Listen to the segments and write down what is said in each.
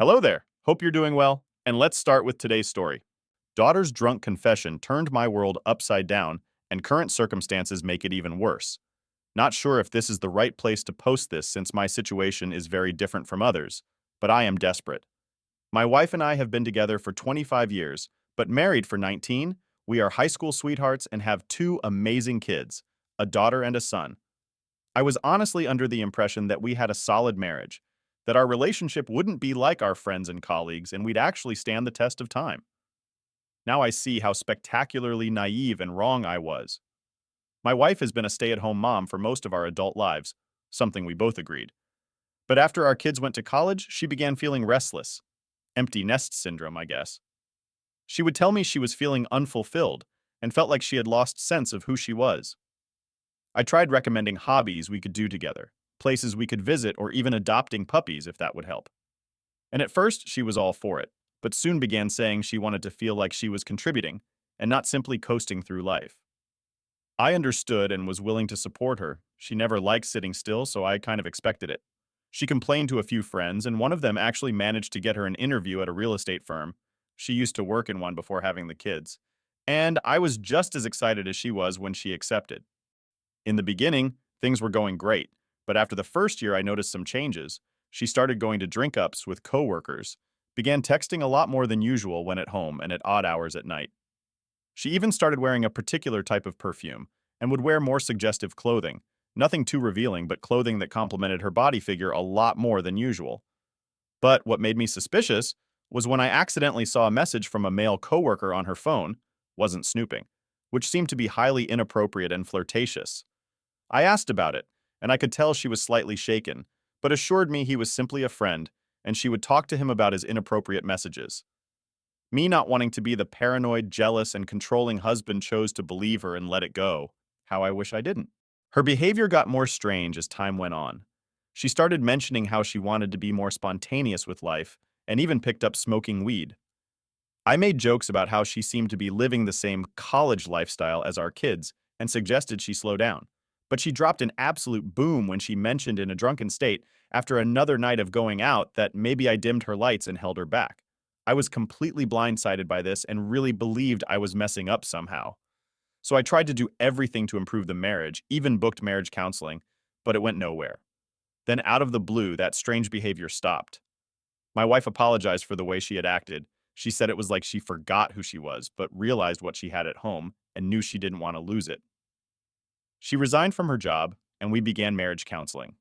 Hello there. Hope you're doing well. And let's start with today's story. Daughter's drunk confession turned my world upside down, and current circumstances make it even worse. Not sure if this is the right place to post this since my situation is very different from others, but I am desperate. My wife and I have been together for 25 years, but married for 19. We are high school sweethearts and have two amazing kids, a daughter and a son. I was honestly under the impression that we had a solid marriage, that our relationship wouldn't be like our friends and colleagues, and we'd actually stand the test of time. Now I see how spectacularly naive and wrong I was. My wife has been a stay-at-home mom for most of our adult lives, something we both agreed. But after our kids went to college, she began feeling restless. Empty nest syndrome, I guess. She would tell me she was feeling unfulfilled and felt like she had lost sense of who she was. I tried recommending hobbies we could do together, places we could visit, or even adopting puppies if that would help. And at first, she was all for it, but soon began saying she wanted to feel like she was contributing and not simply coasting through life. I understood and was willing to support her. She never liked sitting still, so I kind of expected it. She complained to a few friends, and one of them actually managed to get her an interview at a real estate firm. She used to work in one before having the kids. And I was just as excited as she was when she accepted. In the beginning, things were going great, but after the first year I noticed some changes. She started going to drink-ups with coworkers, began texting a lot more than usual when at home and at odd hours at night. She even started wearing a particular type of perfume and would wear more suggestive clothing, nothing too revealing, but clothing that complemented her body figure a lot more than usual. But what made me suspicious was when I accidentally saw a message from a male coworker on her phone, wasn't snooping, which seemed to be highly inappropriate and flirtatious. I asked about it, and I could tell she was slightly shaken, but assured me he was simply a friend, and she would talk to him about his inappropriate messages. Me not wanting to be the paranoid, jealous, and controlling husband chose to believe her and let it go. How I wish I didn't. Her behavior got more strange as time went on. She started mentioning how she wanted to be more spontaneous with life, and even picked up smoking weed. I made jokes about how she seemed to be living the same college lifestyle as our kids, and suggested she slow down. But she dropped an absolute boom when she mentioned in a drunken state, after another night of going out, that maybe I dimmed her lights and held her back. I was completely blindsided by this and really believed I was messing up somehow. So I tried to do everything to improve the marriage, even booked marriage counseling, but it went nowhere. Then out of the blue, that strange behavior stopped. My wife apologized for the way she had acted. She said it was like she forgot who she was, but realized what she had at home and knew she didn't want to lose it. She resigned from her job, and we began marriage counseling.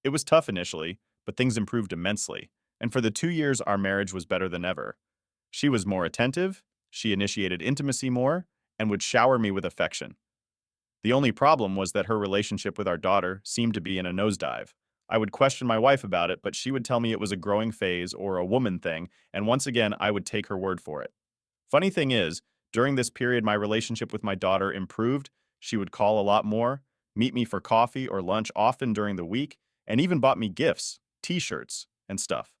It was tough initially, but things improved immensely, and for the 2 years our marriage was better than ever. She was more attentive, she initiated intimacy more, and would shower me with affection. The only problem was that her relationship with our daughter seemed to be in a nosedive. I would question my wife about it, but she would tell me it was a growing phase or a woman thing, and once again I would take her word for it. Funny thing is, during this period my relationship with my daughter improved. She would call a lot more, meet me for coffee or lunch often during the week, and even bought me gifts, t-shirts, and stuff.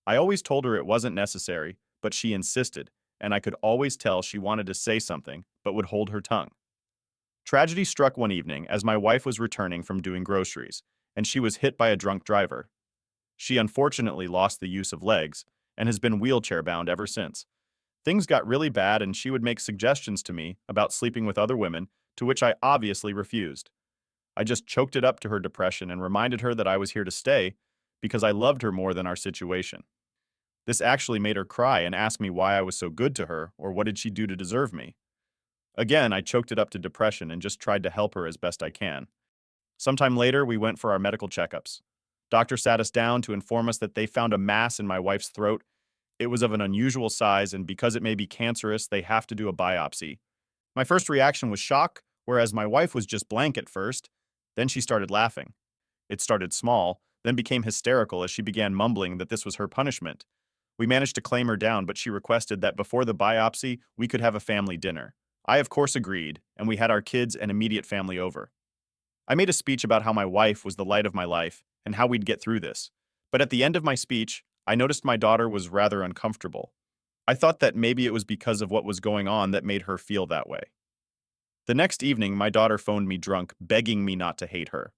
I always told her it wasn't necessary, but she insisted, and I could always tell she wanted to say something, but would hold her tongue. Tragedy struck one evening as my wife was returning from doing groceries, and she was hit by a drunk driver. She unfortunately lost the use of legs, and has been wheelchair-bound ever since. Things got really bad, and she would make suggestions to me about sleeping with other women, to which I obviously refused. I just choked it up to her depression and reminded her that I was here to stay because I loved her more than our situation. This actually made her cry and ask me why I was so good to her, or what did she do to deserve me. Again, I choked it up to depression and just tried to help her as best I can. Sometime later, we went for our medical checkups. Doctor sat us down to inform us that they found a mass in my wife's throat. It was of an unusual size, and because it may be cancerous, they have to do a biopsy. My first reaction was shock, whereas my wife was just blank at first. Then she started laughing. It started small, then became hysterical as she began mumbling that this was her punishment. We managed to calm her down, but she requested that before the biopsy, we could have a family dinner. I, of course, agreed, and we had our kids and immediate family over. I made a speech about how my wife was the light of my life and how we'd get through this. But at the end of my speech, I noticed my daughter was rather uncomfortable. I thought that maybe it was because of what was going on that made her feel that way. The next evening, my daughter phoned me drunk, begging me not to hate her.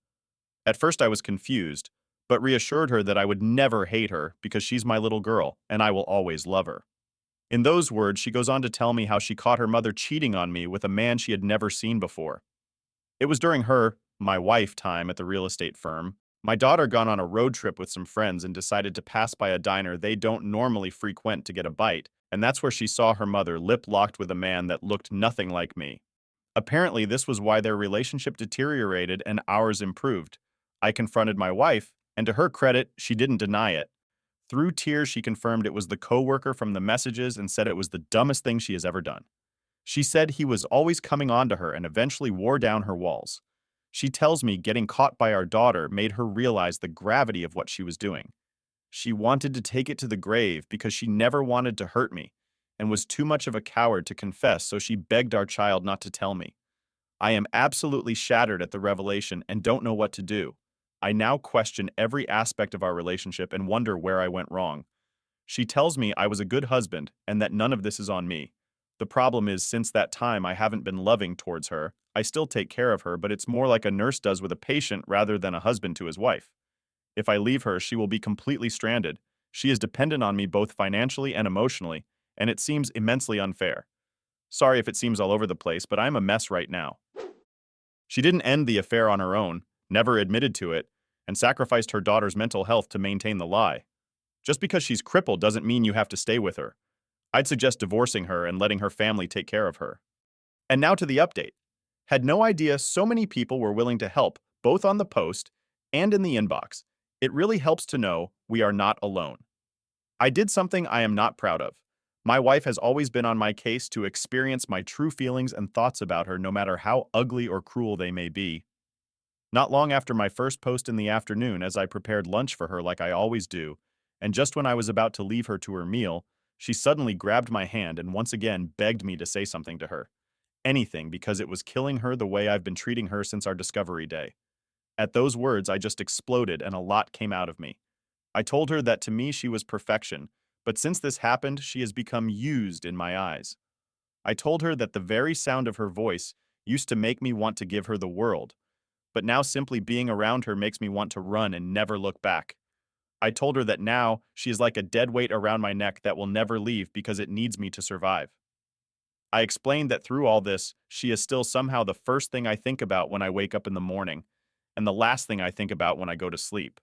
At first I was confused, but reassured her that I would never hate her because she's my little girl and I will always love her. In those words, she goes on to tell me how she caught her mother cheating on me with a man she had never seen before. It was during my wife time at the real estate firm. My daughter gone on a road trip with some friends and decided to pass by a diner they don't normally frequent to get a bite, and that's where she saw her mother lip-locked with a man that looked nothing like me. Apparently, this was why their relationship deteriorated and ours improved. I confronted my wife, and to her credit, she didn't deny it. Through tears, she confirmed it was the coworker from the messages and said it was the dumbest thing she has ever done. She said he was always coming on to her and eventually wore down her walls. She tells me getting caught by our daughter made her realize the gravity of what she was doing. She wanted to take it to the grave because she never wanted to hurt me and was too much of a coward to confess, so she begged our child not to tell me. I am absolutely shattered at the revelation and don't know what to do. I now question every aspect of our relationship and wonder where I went wrong. She tells me I was a good husband and that none of this is on me. The problem is, since that time, I haven't been loving towards her. I still take care of her, but it's more like a nurse does with a patient rather than a husband to his wife. If I leave her, she will be completely stranded. She is dependent on me both financially and emotionally, and it seems immensely unfair. Sorry if it seems all over the place, but I'm a mess right now. She didn't end the affair on her own, never admitted to it, and sacrificed her daughter's mental health to maintain the lie. Just because she's crippled doesn't mean you have to stay with her. I'd suggest divorcing her and letting her family take care of her. And now to the update. Had no idea so many people were willing to help, both on the post and in the inbox. It really helps to know we are not alone. I did something I am not proud of. My wife has always been on my case to experience my true feelings and thoughts about her, no matter how ugly or cruel they may be. Not long after my first post in the afternoon, as I prepared lunch for her like I always do, and just when I was about to leave her to her meal, she suddenly grabbed my hand and once again begged me to say something to her. Anything, because it was killing her the way I've been treating her since our discovery day. At those words, I just exploded and a lot came out of me. I told her that to me she was perfection, but since this happened, she has become used in my eyes. I told her that the very sound of her voice used to make me want to give her the world, but now simply being around her makes me want to run and never look back. I told her that now she is like a dead weight around my neck that will never leave because it needs me to survive. I explained that through all this, she is still somehow the first thing I think about when I wake up in the morning, and the last thing I think about when I go to sleep.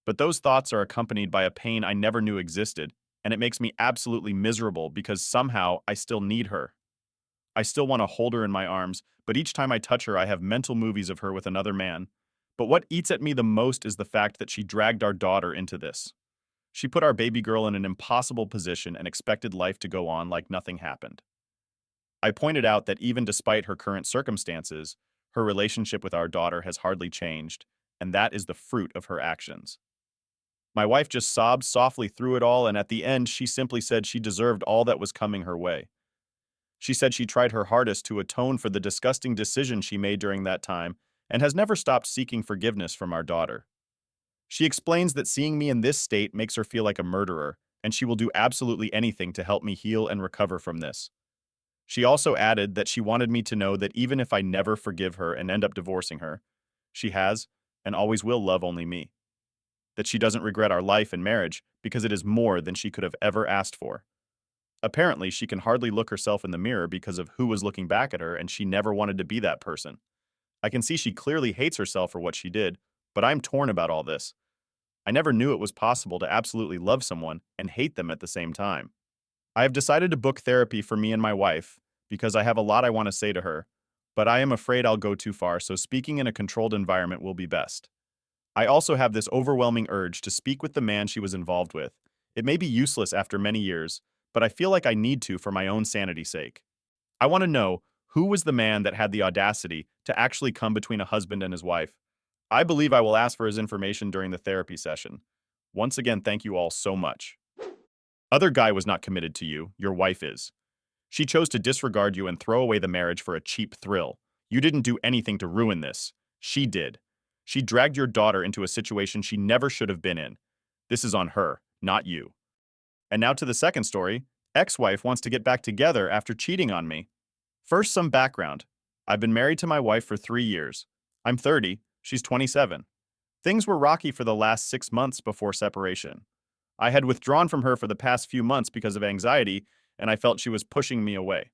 But those thoughts are accompanied by a pain I never knew existed, and it makes me absolutely miserable because somehow I still need her. I still want to hold her in my arms, but each time I touch her, I have mental movies of her with another man. But what eats at me the most is the fact that she dragged our daughter into this. She put our baby girl in an impossible position and expected life to go on like nothing happened. I pointed out that even despite her current circumstances, her relationship with our daughter has hardly changed, and that is the fruit of her actions. My wife just sobbed softly through it all, and at the end, she simply said she deserved all that was coming her way. She said she tried her hardest to atone for the disgusting decision she made during that time and has never stopped seeking forgiveness from our daughter. She explains that seeing me in this state makes her feel like a murderer, and she will do absolutely anything to help me heal and recover from this. She also added that she wanted me to know that even if I never forgive her and end up divorcing her, she has and always will love only me. That she doesn't regret our life and marriage because it is more than she could have ever asked for. Apparently, she can hardly look herself in the mirror because of who was looking back at her, and she never wanted to be that person. I can see she clearly hates herself for what she did, but I'm torn about all this. I never knew it was possible to absolutely love someone and hate them at the same time. I have decided to book therapy for me and my wife because I have a lot I want to say to her, but I am afraid I'll go too far, so speaking in a controlled environment will be best. I also have this overwhelming urge to speak with the man she was involved with. It may be useless after many years, but I feel like I need to for my own sanity's sake. I want to know who was the man that had the audacity to actually come between a husband and his wife. I believe I will ask for his information during the therapy session. Once again, thank you all so much. Other guy was not committed to you, your wife is. She chose to disregard you and throw away the marriage for a cheap thrill. You didn't do anything to ruin this. She did. She dragged your daughter into a situation she never should have been in. This is on her, not you. And now to the second story. Ex-wife wants to get back together after cheating on me. First, some background. I've been married to my wife for 3 years. I'm 30, she's 27. Things were rocky for the last 6 months before separation. I had withdrawn from her for the past few months because of anxiety, and I felt she was pushing me away.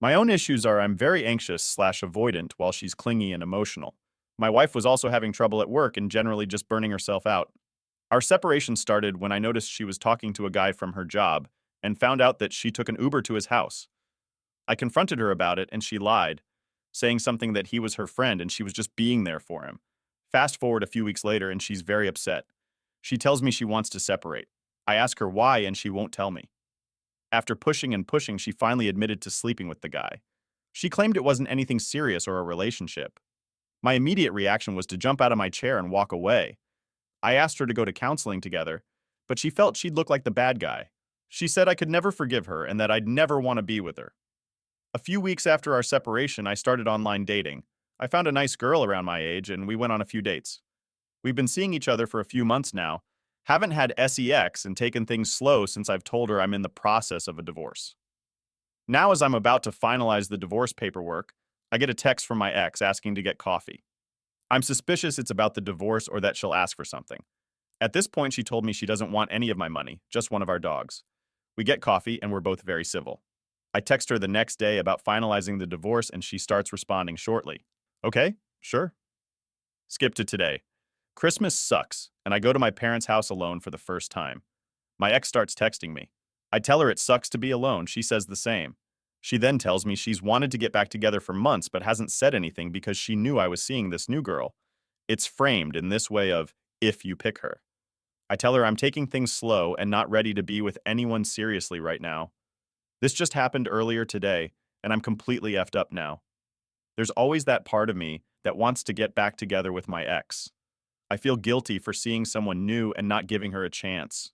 My own issues are I'm very anxious/avoidant while she's clingy and emotional. My wife was also having trouble at work and generally just burning herself out. Our separation started when I noticed she was talking to a guy from her job and found out that she took an Uber to his house. I confronted her about it and she lied, saying something that he was her friend and she was just being there for him. Fast forward a few weeks later and she's very upset. She tells me she wants to separate. I ask her why and she won't tell me. After pushing and pushing, she finally admitted to sleeping with the guy. She claimed it wasn't anything serious or a relationship. My immediate reaction was to jump out of my chair and walk away. I asked her to go to counseling together, but she felt she'd look like the bad guy. She said I could never forgive her and that I'd never want to be with her. A few weeks after our separation, I started online dating. I found a nice girl around my age and we went on a few dates. We've been seeing each other for a few months now. Haven't had sex and taken things slow since I've told her I'm in the process of a divorce. Now, as I'm about to finalize the divorce paperwork, I get a text from my ex asking to get coffee. I'm suspicious it's about the divorce or that she'll ask for something. At this point, she told me she doesn't want any of my money, just one of our dogs. We get coffee and we're both very civil. I text her the next day about finalizing the divorce and she starts responding shortly. Okay, sure. Skip to today. Christmas sucks, and I go to my parents' house alone for the first time. My ex starts texting me. I tell her it sucks to be alone. She says the same. She then tells me she's wanted to get back together for months but hasn't said anything because she knew I was seeing this new girl. It's framed in this way of, if you pick her. I tell her I'm taking things slow and not ready to be with anyone seriously right now. This just happened earlier today, and I'm completely effed up now. There's always that part of me that wants to get back together with my ex. I feel guilty for seeing someone new and not giving her a chance.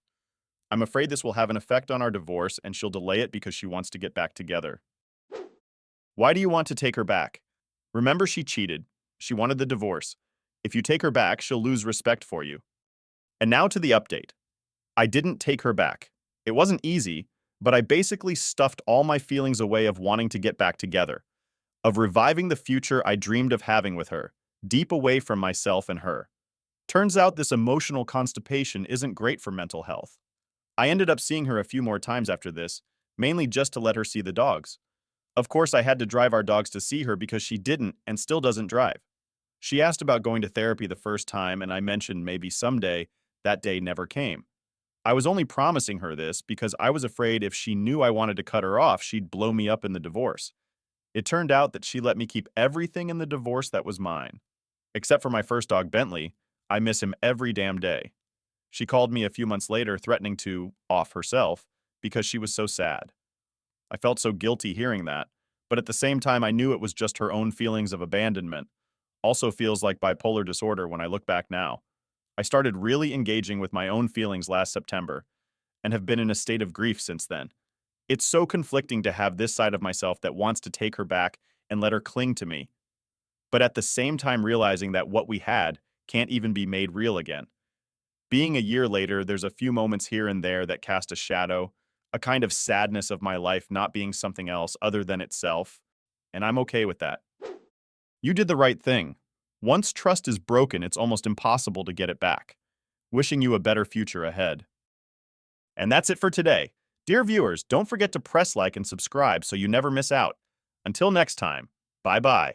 I'm afraid this will have an effect on our divorce and she'll delay it because she wants to get back together. Why do you want to take her back? Remember, she cheated. She wanted the divorce. If you take her back, she'll lose respect for you. And now to the update. I didn't take her back. It wasn't easy, but I basically stuffed all my feelings away of wanting to get back together, of reviving the future I dreamed of having with her, deep away from myself and her. Turns out this emotional constipation isn't great for mental health. I ended up seeing her a few more times after this, mainly just to let her see the dogs. Of course, I had to drive our dogs to see her because she didn't and still doesn't drive. She asked about going to therapy the first time, and I mentioned maybe someday. That day never came. I was only promising her this because I was afraid if she knew I wanted to cut her off, she'd blow me up in the divorce. It turned out that she let me keep everything in the divorce that was mine. Except for my first dog, Bentley. I miss him every damn day. She called me a few months later threatening to off herself because she was so sad. I felt so guilty hearing that, but at the same time I knew it was just her own feelings of abandonment. Also feels like bipolar disorder when I look back now. I started really engaging with my own feelings last September and have been in a state of grief since then. It's so conflicting to have this side of myself that wants to take her back and let her cling to me, but at the same time realizing that what we had can't even be made real again. Being a year later, there's a few moments here and there that cast a shadow, a kind of sadness of my life not being something else other than itself, and I'm okay with that. You did the right thing. Once trust is broken, it's almost impossible to get it back. Wishing you a better future ahead. And that's it for today. Dear viewers, don't forget to press like and subscribe so you never miss out. Until next time, bye-bye.